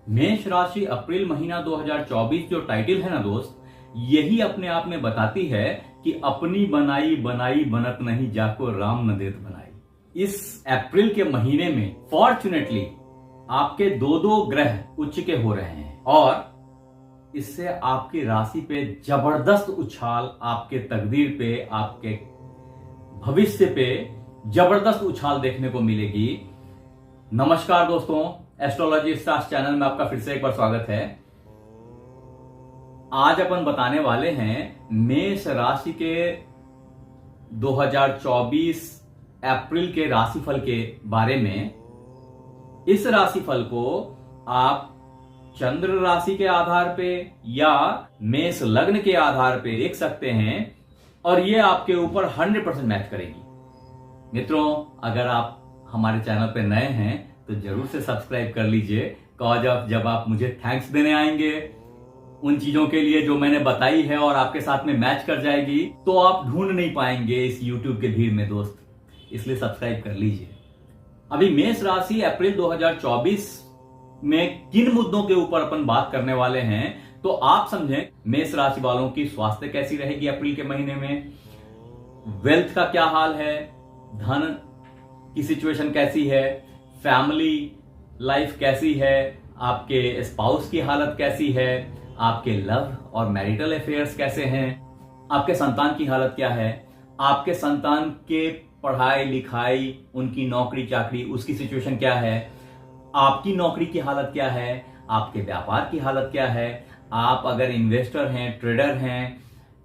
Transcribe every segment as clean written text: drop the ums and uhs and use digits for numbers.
मेष राशि अप्रैल महीना 2024 जो टाइटल है ना दोस्त, यही अपने आप में बताती है कि अपनी बनाई बनाई बनत नहीं, जाको राम न देत बनाई। इस अप्रैल के महीने में फॉर्चुनेटली आपके दो ग्रह उच्च के हो रहे हैं और इससे आपकी राशि पे जबरदस्त उछाल, आपके तकदीर पे, आपके भविष्य पे जबरदस्त उछाल देखने को मिलेगी। नमस्कार दोस्तों, एस्ट्रोलॉजी स्टार्स चैनल में आपका फिर से एक बार स्वागत है। आज अपन बताने वाले हैं मेष राशि के 2024 अप्रैल के राशिफल के बारे में। इस राशिफल को आप चंद्र राशि के आधार पे या मेष लग्न के आधार पे देख सकते हैं और ये आपके ऊपर 100% मैच करेगी। मित्रों, अगर आप हमारे चैनल पे नए हैं तो जरूर से सब्सक्राइब कर लीजिए, कॉज जब आप मुझे थैंक्स देने आएंगे उन चीजों के लिए जो मैंने बताई है और आपके साथ में मैच कर जाएगी, तो आप ढूंढ नहीं पाएंगे इस YouTube के भीड़ में दोस्त, इसलिए सब्सक्राइब कर लीजिए। अभी मेष राशि अप्रैल 2024 में किन मुद्दों के ऊपर अपन बात करने वाले हैं, तो आप समझें मेष राशि वालों की स्वास्थ्य कैसी रहेगी अप्रैल के महीने में, वेल्थ का क्या हाल है, धन की सिचुएशन कैसी है, फैमिली लाइफ कैसी है, आपके स्पाउस की हालत कैसी है, आपके लव और मैरिटल अफेयर्स कैसे हैं, आपके संतान की हालत क्या है, आपके संतान के पढ़ाई लिखाई, उनकी नौकरी चाकरी, उसकी सिचुएशन क्या है, आपकी नौकरी की हालत क्या है, आपके व्यापार की हालत क्या है, आप अगर इन्वेस्टर हैं, ट्रेडर हैं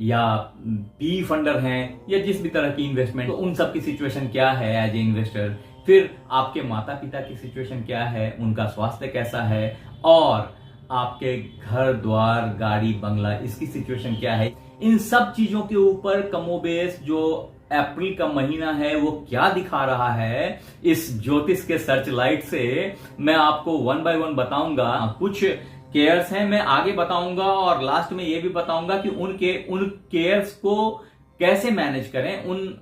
या पी फंडर हैं या जिस भी तरह की इन्वेस्टमेंट, तो उन सब की सिचुएशन क्या है एज ए इन्वेस्टर। फिर आपके माता पिता की सिचुएशन क्या है, उनका स्वास्थ्य कैसा है, और आपके घर द्वार गाड़ी बंगला इसकी सिचुएशन क्या है। इन सब चीजों के ऊपर कमोबेश जो अप्रैल का महीना है वो क्या दिखा रहा है, इस ज्योतिष के सर्च लाइट से मैं आपको 1 बाय 1 बताऊंगा। कुछ केयर्स हैं, मैं आगे बताऊंगा और लास्ट में ये भी बताऊंगा कि उन केयर्स को कैसे मैनेज करें, उन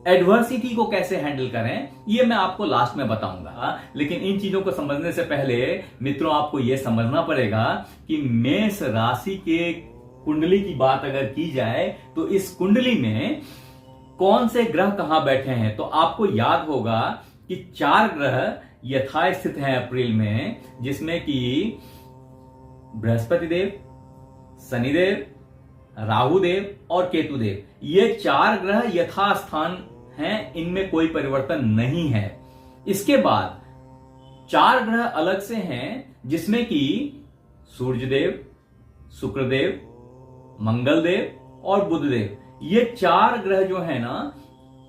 एडवर्सिटी को कैसे हैंडल करें, ये मैं आपको लास्ट में बताऊंगा। लेकिन इन चीजों को समझने से पहले मित्रों आपको यह समझना पड़ेगा कि मेष राशि के कुंडली की बात अगर की जाए तो इस कुंडली में कौन से ग्रह कहां बैठे हैं। तो आपको याद होगा कि 4 ग्रह यथास्थित हैं अप्रैल में, जिसमें कि बृहस्पति देव, शनिदेव, राहुदेव और केतुदेव। ये 4 ग्रह यथास्थान हैं, इनमें कोई परिवर्तन नहीं है। इसके बाद 4 ग्रह अलग से हैं, जिसमें कि सूर्यदेव, शुक्रदेव, मंगलदेव और बुधदेव। ये 4 ग्रह जो है ना,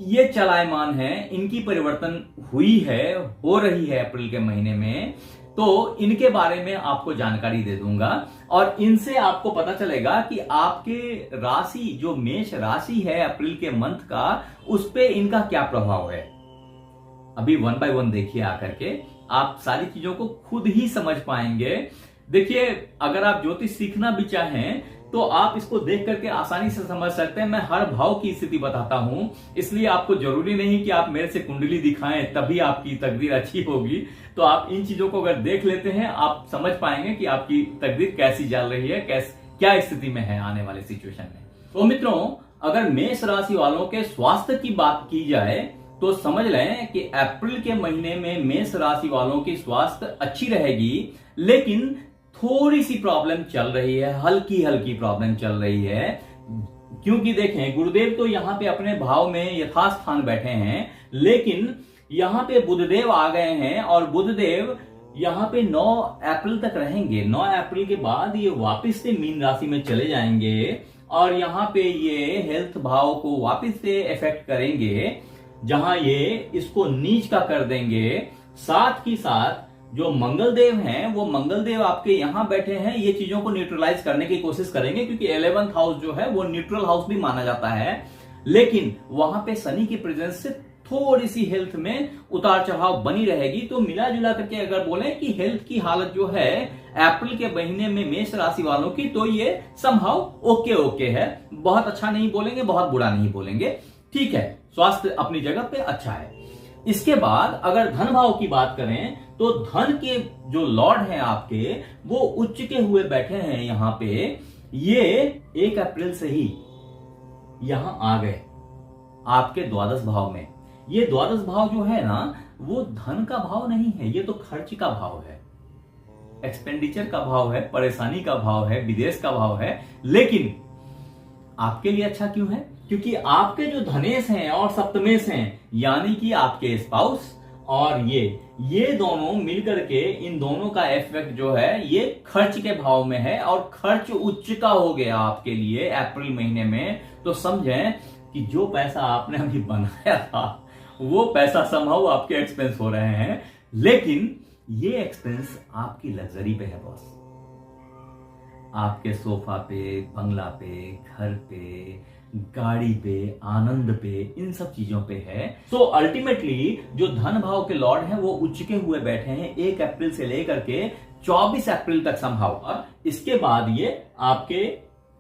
ये चलायमान हैं, इनकी परिवर्तन हो रही है अप्रैल के महीने में। तो इनके बारे में आपको जानकारी दे दूंगा और इनसे आपको पता चलेगा कि आपके राशि जो मेष राशि है अप्रैल के मंथ का, उस पे इनका क्या प्रभाव है। अभी 1 बाय 1 देखिए आकर के, आप सारी चीजों को खुद ही समझ पाएंगे। देखिए, अगर आप ज्योतिष सीखना भी चाहें तो आप इसको देख करके आसानी से समझ सकते हैं। मैं हर भाव की स्थिति बताता हूं, इसलिए आपको जरूरी नहीं कि आप मेरे से कुंडली दिखाएं तभी आपकी तकदीर अच्छी होगी। तो आप इन चीजों को अगर देख लेते हैं, आप समझ पाएंगे कि आपकी तकदीर कैसी चल रही है, क्या स्थिति में है आने वाले सिचुएशन में। तो मित्रों, अगर मेष राशि वालों के स्वास्थ्य की बात की जाए तो समझ लें कि अप्रैल के महीने में मेष राशि वालों की स्वास्थ्य अच्छी रहेगी, लेकिन थोड़ी सी प्रॉब्लम चल रही है, हल्की प्रॉब्लम चल रही है। क्योंकि देखें, गुरुदेव तो यहां पे अपने भाव में यथास्थान बैठे हैं, लेकिन यहां पे बुधदेव आ गए हैं और बुधदेव यहां पे 9 अप्रैल तक रहेंगे। 9 अप्रैल के बाद ये वापस से मीन राशि में चले जाएंगे और यहां पे ये हेल्थ भाव को वापस से इफेक्ट करेंगे, जहां ये इसको नीच का कर देंगे। साथ ही साथ जो मंगलदेव हैं, वो मंगलदेव आपके यहां बैठे हैं, ये चीजों को न्यूट्रलाइज करने की कोशिश करेंगे, क्योंकि 11th हाउस जो है वो न्यूट्रल हाउस भी माना जाता है। लेकिन वहां पे शनि की प्रेजेंस से थोड़ी सी हेल्थ में उतार चढ़ाव बनी रहेगी। तो मिला जुला करके अगर बोले कि हेल्थ की हालत जो है अप्रैल के महीने में मेष राशि वालों की, तो ये समहाउ ओके है। बहुत अच्छा नहीं बोलेंगे, बहुत बुरा नहीं बोलेंगे, ठीक है, स्वास्थ्य अपनी जगह पे अच्छा है। इसके बाद अगर धन भाव की बात करें तो धन के जो लॉर्ड हैं आपके, वो उच्च के हुए बैठे हैं यहां पे। ये 1 अप्रैल से ही यहां आ गए आपके द्वादश भाव में। ये द्वादश भाव जो है ना, वो धन का भाव नहीं है, ये तो खर्च का भाव है, एक्सपेंडिचर का भाव है, परेशानी का भाव है, विदेश का भाव है। लेकिन आपके लिए अच्छा क्यों है? क्योंकि आपके जो धनेश हैं और सप्तमेश हैं, यानी कि आपके स्पाउस और ये दोनों मिलकर के, इन दोनों का इफेक्ट जो है ये खर्च के भाव में है, और खर्च उच्च का हो गया आपके लिए अप्रैल महीने में। तो समझें कि जो पैसा आपने अभी बनाया था, वो पैसा संभव आपके एक्सपेंस हो रहे हैं, लेकिन ये एक्सपेंस आपकी लग्जरी पे है बॉस। आपके सोफा पे, बंगला पे, घर पे, गाड़ी पे, आनंद पे, इन सब चीजों पे है। सो अल्टीमेटली जो धन भाव के लॉर्ड हैं वो उच्च के हुए बैठे हैं 1 अप्रैल से लेकर के 24 अप्रैल तक संभव। और इसके बाद ये आपके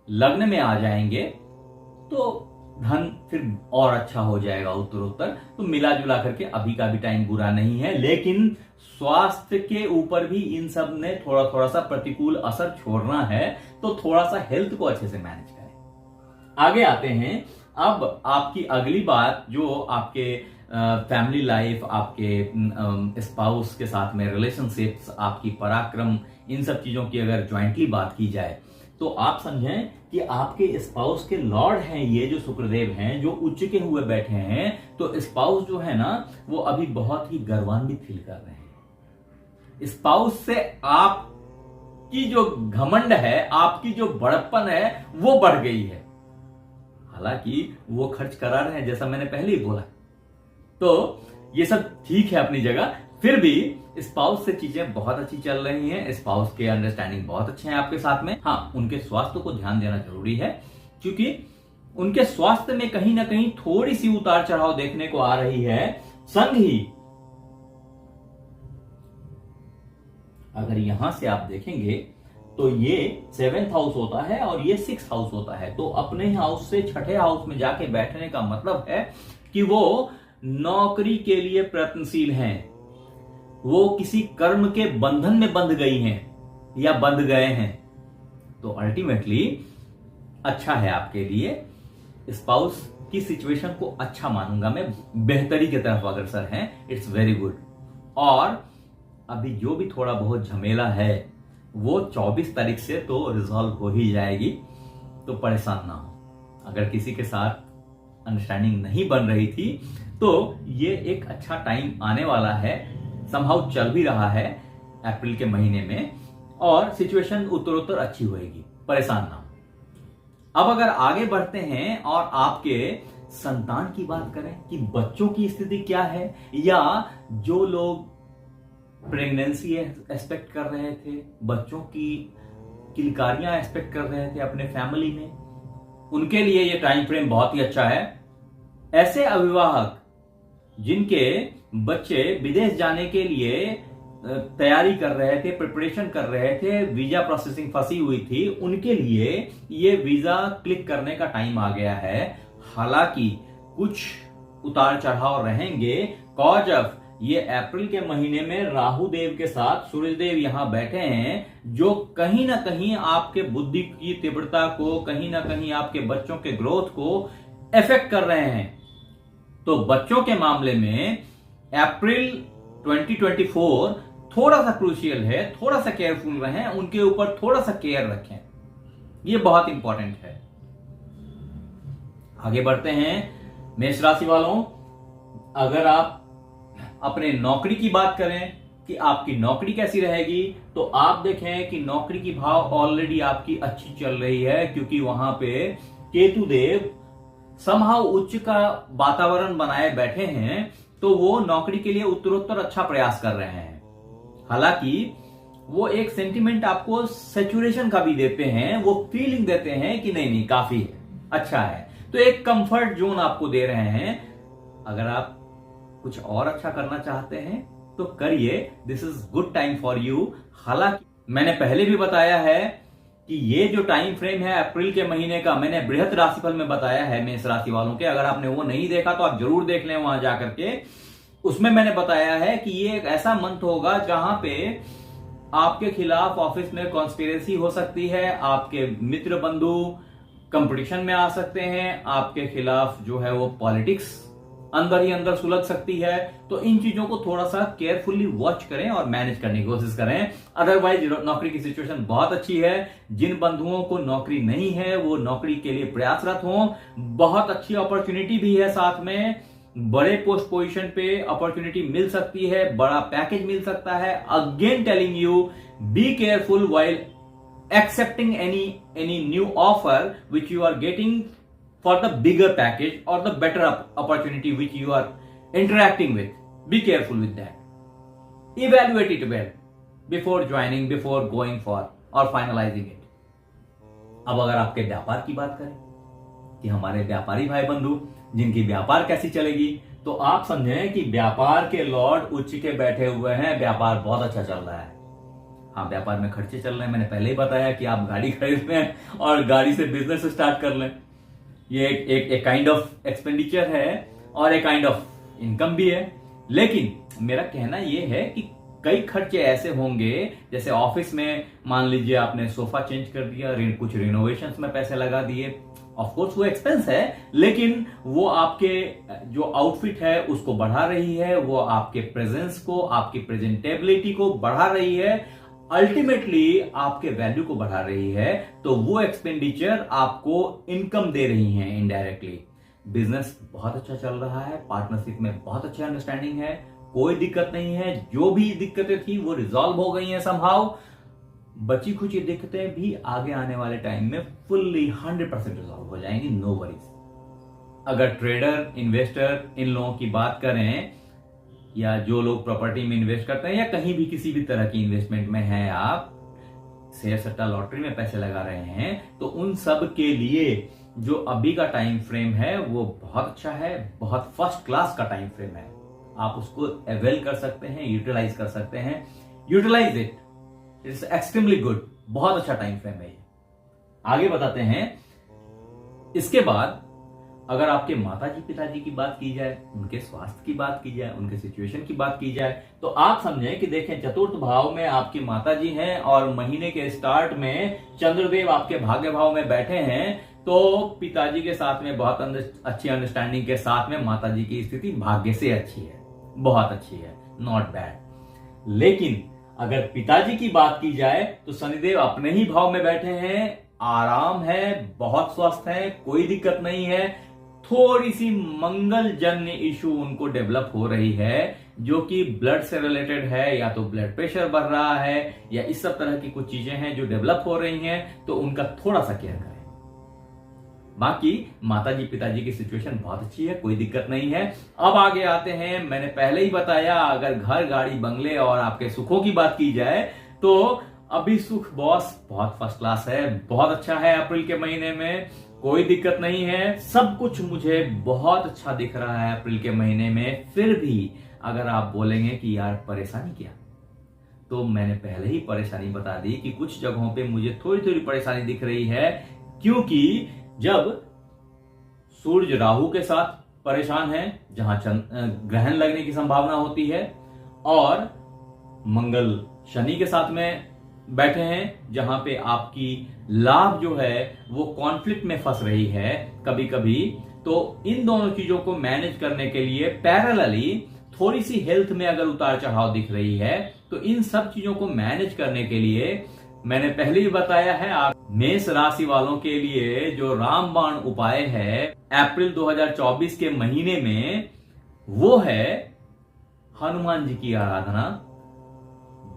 लग्न में आ जाएंगे, तो धन फिर और अच्छा हो जाएगा उत्तरोत्तर। तो मिला जुला करके अभी का भी टाइम बुरा नहीं है, लेकिन स्वास्थ्य के ऊपर भी इन सब ने थोड़ा थोड़ा सा प्रतिकूल असर छोड़ना है। तो थोड़ा सा हेल्थ को अच्छे से मैनेज करें। आगे आते हैं। अब आपकी अगली बात, जो आपके फैमिली लाइफ, आपके स्पाउस के साथ में रिलेशनशिप्स, आपकी पराक्रम, इन सब चीजों की अगर ज्वाइंटली बात की जाए, तो आप समझें कि आपके स्पाउस के लॉर्ड हैं ये जो शुक्रदेव हैं, जो उच्च के हुए बैठे हैं। तो स्पाउस जो है ना, वो अभी बहुत ही गर्वान्वित फील कर रहे हैं। स्पाउस से आपकी जो घमंड है, आपकी जो बड़प्पन है, वो बढ़ गई है। हालांकि वो खर्च करा रहे हैं, जैसा मैंने पहले ही बोला। तो ये सब ठीक है अपनी जगह, फिर भी स्पाउस से चीजें बहुत अच्छी चल रही हैं। स्पाउस के अंडरस्टैंडिंग बहुत अच्छे हैं आपके साथ में। हाँ, उनके स्वास्थ्य को ध्यान देना जरूरी है, क्योंकि उनके स्वास्थ्य में कहीं ना कहीं थोड़ी सी उतार चढ़ाव देखने को आ रही है। संग ही अगर यहां से आप देखेंगे तो ये 7th हाउस होता है और ये 6th हाउस होता है। तो अपने हाउस से 6ठे हाउस में जाके बैठने का मतलब है कि वो नौकरी के लिए प्रयत्नशील हैं, वो किसी कर्म के बंधन में बंध गई हैं या बंध गए हैं। तो अल्टीमेटली अच्छा है आपके लिए। स्पाउस की सिचुएशन को अच्छा मानूंगा मैं, बेहतरी की तरफ अग्रसर हैं, इट्स वेरी गुड। और अभी जो भी थोड़ा बहुत झमेला है वो 24 तारीख से तो रिजॉल्व हो ही जाएगी, तो परेशान ना हो। अगर किसी के साथ अंडरस्टैंडिंग नहीं बन रही थी, तो ये एक अच्छा टाइम आने वाला है, संभव चल भी रहा है अप्रैल के महीने में, और सिचुएशन उत्तरोत्तर अच्छी होगी, परेशान ना हो। अब अगर आगे बढ़ते हैं और आपके संतान की बात करें कि बच्चों की स्थिति क्या है, या जो लोग प्रेगनेंसी एक्सपेक्ट कर रहे थे, बच्चों की किलकारियां एक्सपेक्ट कर रहे थे अपने फैमिली में, उनके लिए ये टाइम फ्रेम बहुत ही अच्छा है। ऐसे अभिभावक जिनके बच्चे विदेश जाने के लिए तैयारी कर रहे थे, प्रिपरेशन कर रहे थे, वीजा प्रोसेसिंग फंसी हुई थी, उनके लिए ये वीजा क्लिक करने का टाइम आ गया है। हालांकि कुछ उतार चढ़ाव रहेंगे, कॉज ऑफ ये अप्रैल के महीने में राहु देव के साथ सूर्यदेव यहां बैठे हैं, जो कहीं ना कहीं आपके बुद्धि की तीव्रता को, कहीं ना कहीं आपके बच्चों के ग्रोथ को इफेक्ट कर रहे हैं। तो बच्चों के मामले में अप्रैल 2024 थोड़ा सा क्रूशियल है, थोड़ा सा केयरफुल रहें, उनके ऊपर थोड़ा सा केयर रखें, ये बहुत इंपॉर्टेंट है। आगे बढ़ते हैं मेष राशि वालों। अगर आप अपने नौकरी की बात करें कि आपकी नौकरी कैसी रहेगी, तो आप देखें कि नौकरी की भाव ऑलरेडी आपकी अच्छी चल रही है, क्योंकि वहां पे केतु देव समहाउ उच्च का वातावरण बनाए बैठे हैं। तो वो नौकरी के लिए उत्तरोत्तर अच्छा प्रयास कर रहे हैं। हालांकि वो एक सेंटिमेंट आपको सैचुरेशन का भी देते हैं, वो फीलिंग देते हैं कि नहीं नहीं काफी है, अच्छा है। तो एक कंफर्ट जोन आपको दे रहे हैं। अगर आप कुछ और अच्छा करना चाहते हैं तो करिए, this is good time for you. हालांकि मैंने पहले भी बताया है कि ये जो टाइम फ्रेम है अप्रैल के महीने का, मैंने बृहत राशिफल में बताया है मेष राशि वालों के। अगर आपने वो नहीं देखा तो आप जरूर देख लें वहां जाकर के। उसमें मैंने बताया है कि ये एक ऐसा मंथ होगा जहां पे आपके खिलाफ ऑफिस में कॉन्स्पिरेसी हो सकती है, आपके मित्र बंधु कंपटीशन में आ सकते हैं, आपके खिलाफ जो है वो पॉलिटिक्स अंदर ही अंदर सुलझ सकती है। तो इन चीजों को थोड़ा सा केयरफुली वॉच करें और मैनेज करने की कोशिश करें। अदरवाइज नौकरी की सिचुएशन बहुत अच्छी है। जिन बंधुओं को नौकरी नहीं है वो नौकरी के लिए प्रयासरत हों। बहुत अच्छी अपॉर्चुनिटी भी है, साथ में बड़े पोस्ट पोजीशन पे अपॉर्चुनिटी मिल सकती है, बड़ा पैकेज मिल सकता है। Again telling you, be careful while accepting any new offer which you are getting for the bigger package or the better opportunity which you are interacting with. Be careful with that. Evaluate it well before joining, before going for or finalizing it. अब अगर आपके व्यापार की बात करें कि हमारे व्यापारी भाई बंधु जिनकी व्यापार कैसी चलेगी, तो आप समझें कि व्यापार के लॉर्ड उच्च के बैठे हुए हैं, व्यापार बहुत अच्छा चल रहा है। हाँ, व्यापार में खर्चे चल रहे हैं। मैंने पहले ही बताया कि आप गाड़ी खरीद लें और गाड़ी से बिजनेस स्टार्ट कर लें। ये एक काइंड ऑफ एक्सपेंडिचर है और एक काइंड ऑफ इनकम भी है। लेकिन मेरा कहना यह है कि कई खर्चे ऐसे होंगे, जैसे ऑफिस में मान लीजिए आपने सोफा चेंज कर दिया, कुछ रिनोवेशंस में पैसे लगा दिए। ऑफ कोर्स वो एक्सपेंस है, लेकिन वो आपके जो आउटफिट है उसको बढ़ा रही है, वो आपके प्रेजेंस को, आपकी प्रेजेंटेबिलिटी को बढ़ा रही है, अल्टीमेटली आपके वैल्यू को बढ़ा रही है। तो वो एक्सपेंडिचर आपको इनकम दे रही है इनडायरेक्टली। बिजनेस बहुत अच्छा चल रहा है, पार्टनरशिप में बहुत अच्छी अंडरस्टैंडिंग है, कोई दिक्कत नहीं है। जो भी दिक्कतें थी वो रिजॉल्व हो गई हैं समहाउ। बची खुची दिक्कतें भी आगे आने वाले टाइम में फुल्ली 100% रिजॉल्व हो जाएंगी, नो वरीज। अगर ट्रेडर, इन्वेस्टर, इन लोगों की बात करें, या जो लोग प्रॉपर्टी में इन्वेस्ट करते हैं या कहीं भी किसी भी तरह की इन्वेस्टमेंट में हैं, आप शेयर सट्टा लॉटरी में पैसे लगा रहे हैं, तो उन सब के लिए जो अभी का टाइम फ्रेम है वो बहुत अच्छा है, बहुत फर्स्ट क्लास का टाइम फ्रेम है। आप उसको अवेल कर सकते हैं, यूटिलाइज कर सकते हैं। Utilize it, it's extremely good. बहुत अच्छा टाइम फ्रेम है ये। आगे बताते हैं। इसके बाद अगर आपके माताजी पिताजी की बात की जाए, उनके स्वास्थ्य की बात की जाए, उनके सिचुएशन की बात की जाए, तो आप समझें कि देखें, चतुर्थ भाव में आपकी माताजी हैं और महीने के स्टार्ट में चंद्रदेव आपके भाग्य भाव में बैठे हैं। तो पिताजी के साथ में बहुत अच्छी अंडरस्टैंडिंग के साथ में माताजी की स्थिति भाग्य से अच्छी है, बहुत अच्छी है, नॉट बैड। लेकिन अगर पिताजी की बात की जाए तो शनिदेव अपने ही भाव में बैठे हैं, आराम है, बहुत स्वस्थ है, कोई दिक्कत नहीं है। थोड़ी सी मंगल जन्य इशू उनको डेवलप हो रही है, जो कि ब्लड से रिलेटेड है, या तो ब्लड प्रेशर बढ़ रहा है या इस सब तरह की कुछ चीजें हैं जो डेवलप हो रही हैं, तो उनका थोड़ा सा केयर करें। बाकी माताजी पिताजी की सिचुएशन बहुत अच्छी है, कोई दिक्कत नहीं है। अब आगे आते हैं। मैंने पहले ही बताया, अगर घर, गाड़ी, बंगले और आपके सुखों की बात की जाए तो अभी सुख बॉस बहुत फर्स्ट क्लास है, बहुत अच्छा है। अप्रैल के महीने में कोई दिक्कत नहीं है, सब कुछ मुझे बहुत अच्छा दिख रहा है अप्रैल के महीने में। फिर भी अगर आप बोलेंगे कि यार परेशानी क्या, तो मैंने पहले ही परेशानी बता दी कि कुछ जगहों पे मुझे थोड़ी थोड़ी परेशानी दिख रही है, क्योंकि जब सूर्य राहु के साथ परेशान है, जहां ग्रहण लगने की संभावना होती है, और मंगल शनि के साथ में बैठे हैं, जहां पे आपकी लाभ जो है वो कॉन्फ्लिक्ट में फंस रही है कभी कभी। तो इन दोनों चीजों को मैनेज करने के लिए पैरेलली थोड़ी सी हेल्थ में अगर उतार चढ़ाव दिख रही है, तो इन सब चीजों को मैनेज करने के लिए मैंने पहले ही बताया है, आप मेष राशि वालों के लिए जो रामबाण उपाय है अप्रैल 2024 के महीने में, वो है हनुमान जी की आराधना,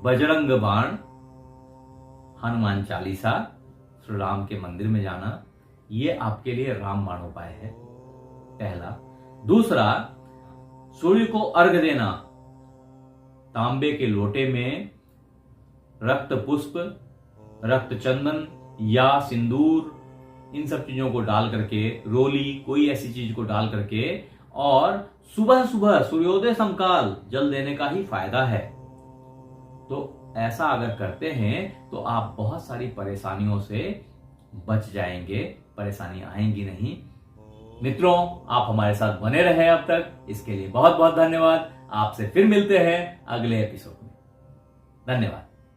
बजरंग बाण, हनुमान चालीसा, श्री राम के मंदिर में जाना। ये आपके लिए रामबाण उपाय है, पहला। दूसरा, सूर्य को अर्घ्य देना, तांबे के लोटे में रक्त पुष्प, रक्त चंदन या सिंदूर, इन सब चीजों को डाल करके, रोली, कोई ऐसी चीज को डाल करके, और सुबह सुबह सूर्योदय समकाल जल देने का ही फायदा है। तो ऐसा अगर करते हैं तो आप बहुत सारी परेशानियों से बच जाएंगे, परेशानी आएंगी नहीं। मित्रों, आप हमारे साथ बने रहे अब तक, इसके लिए बहुत बहुत धन्यवाद। आपसे फिर मिलते हैं अगले एपिसोड में। धन्यवाद।